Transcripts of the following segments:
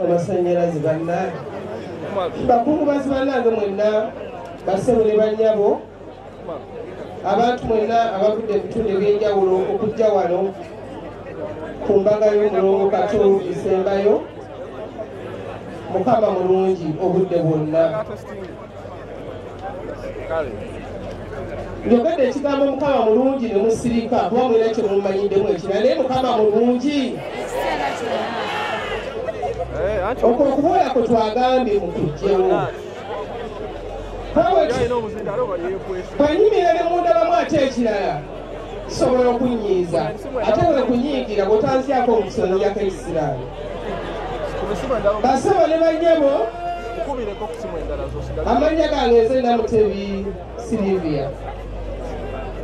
amasanyalaze banna bakungubazi bannange mwenna basebo ne bannyabo abantu mwenna abavudde ebitundu ebyenjawulo okujja wano ku mbaga y'omulongo Kato Disembayo. Mukama mulungi obudde bwonna. Njogedde ekigambo Mukama mulungi ne musirika kuba mulina kye mumanyiddemu ekirala naye Mukama mulungi okwo okubola kwe twagambye mu kujjewo bwenyumira ne mundabamu ate ekirala kisobola okunyiiza ate bwe kunyiigira bw'otanzyako omusonyiako ekisiraayo. Basebo ne bannyabo amannya gange nze Namutebi Silivia.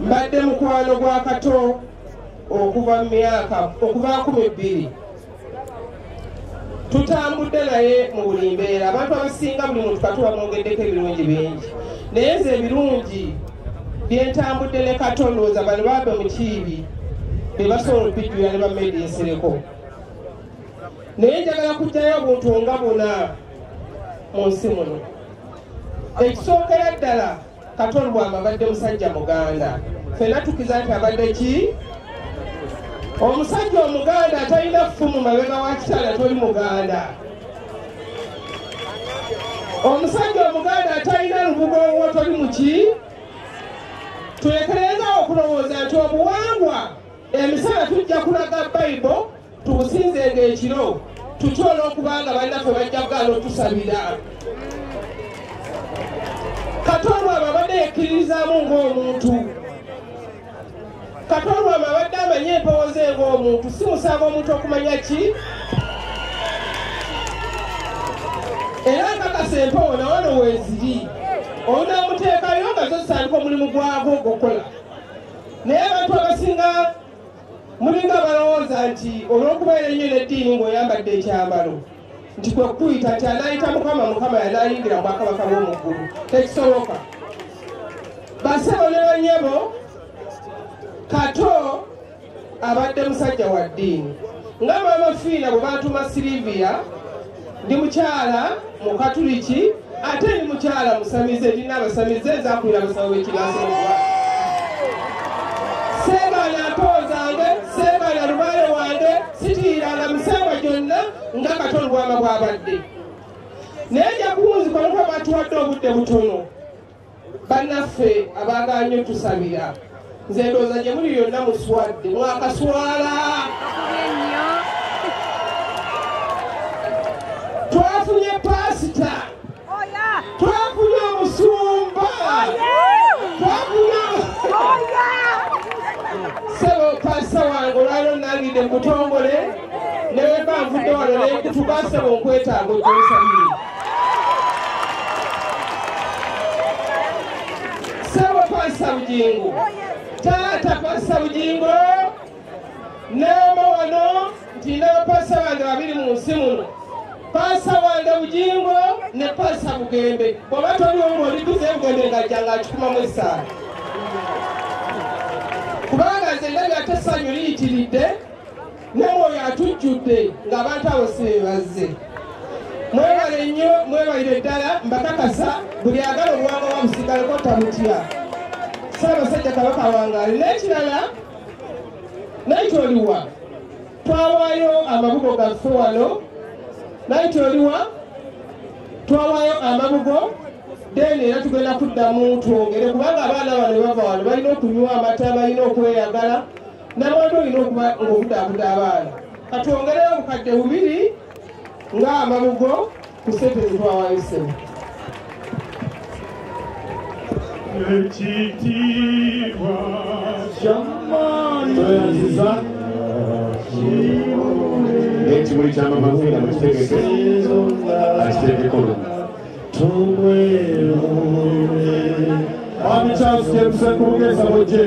Mbadde mukwano gwa Kato okuva mu myaka okuva 12. Tutambudde naye mu buli mbeera. Abantu abasinga buli muntu Kato bamwogeddeko ebirungi bingi naye nze ebirungi byentambudde ne Kato ndowooza bano baabe mu kiibi be basobola okubijjulira ne bamediisereko. Naye njagala kujjayo obuntu nga buna mu nsi muno. Ekisookera ddala Kato Lwama abadde musajja muganda. Ffenna tukiza nti abadde ki? Omusajja omuganda atalina ffumu mabega wa kitala toli muganda. Omusajja omuganda atalina lubugo toli muki? Tulekerenga okulowooza nti obuwangwa emisala tujja kulaga Bayibuli tubusinzenga ekiro tutya olw'okubanga bannaffe bajja kugaana otusabira. Kato Lwama abadde yekkiririzaamu ng'omuntu. Kato Lwama abadde amanye empewo ze ng'omuntu si musaaga omuntu okumanya ki? Era nkakasa empewo na wano weeziri onaamuteekayo nga zo zitandika omulimu gwago ogwokola. Naye abantu abasinga mulinga balowooza nti olw'okubeera ennyo n'eddiini ng'oyambadde ekyambalo nti kwe kuyita nti anaayita Mukama Mukama yanaayingira mu bwakabaka bw'omu ggulu. Tekisoboka. Basebo ne bannyabo Kato abadde musajja wa ddiini. Nga Maama Phina bwe bantuma Silivia ndi mukyala mu Katuliki ate ndi mukyala musamize ndina abasamize nzaakulira abasabo b'ekiraasomogwa. Seebaana mpewo zange seebaana lubaale wange sitiiranga misango gyonna nga Kato Lwama bw'abadde. Naye nja kuwunzika olw'okuba batuwadde obudde butono. Bannaffe abaaganye otusabira nze ndowooza gye muli yonna muswadde mwakaswala. Twafunye pasita, twafunye omusumba, twafunye Sebo pasita wange olwaliro nangidde mukutongole newe banvudde wano naye kutuba Sebo nkwetaaga ojja osabire. Sebo pasita Bugingo, taata pasita Bugingo, neema wano nti n'abapasita bange babiri mu nsi muno. Pasita wange Bugingo ne pasita Bugembe. Bw'oba toliwo ng'oliguze Bugembe ng'ajjanga akikumamu essaala. Kubanga nze ndabye ate essanyu liyitiridde ne mwoyo atujjudde ng'abantu abo si be bazze. Mwebale nnyo mwebalire ddala mbakakasa buli agala obuwangwa bwabusigaleko tamutya. Ssaabasajja Kabaka wangaali n'ekirala naye kyoliwa twawaayo amabugo gaffe wano. Naye kyoliwa twawaayo amabugo deni era tugenda kuddamu twongere kubanga abaana bano bava wano balina okunywa amata balina okweyagala n'abantu olina okuba ng'okudaakuda abaana. Katwongereyo obukadde 2 ng'amabugo ku ssente zetwawaayo Sebo. Ekitiibwa ky'amaanyi ekimuli kya Maama Phina mukitegeke akiteekeko lumu. Mwami Charles James Kubugeza Boje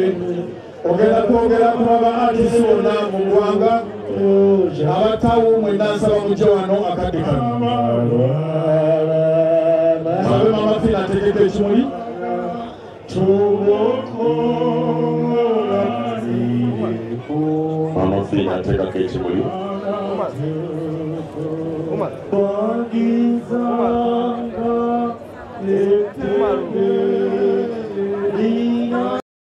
ogenda kwogera ku baartist bonna mu ggwanga abatawo mwenna nsaba mujje wano akadde kano sabe Maama Phina ategeka ekimuli Maama Phina ategeka ekimuli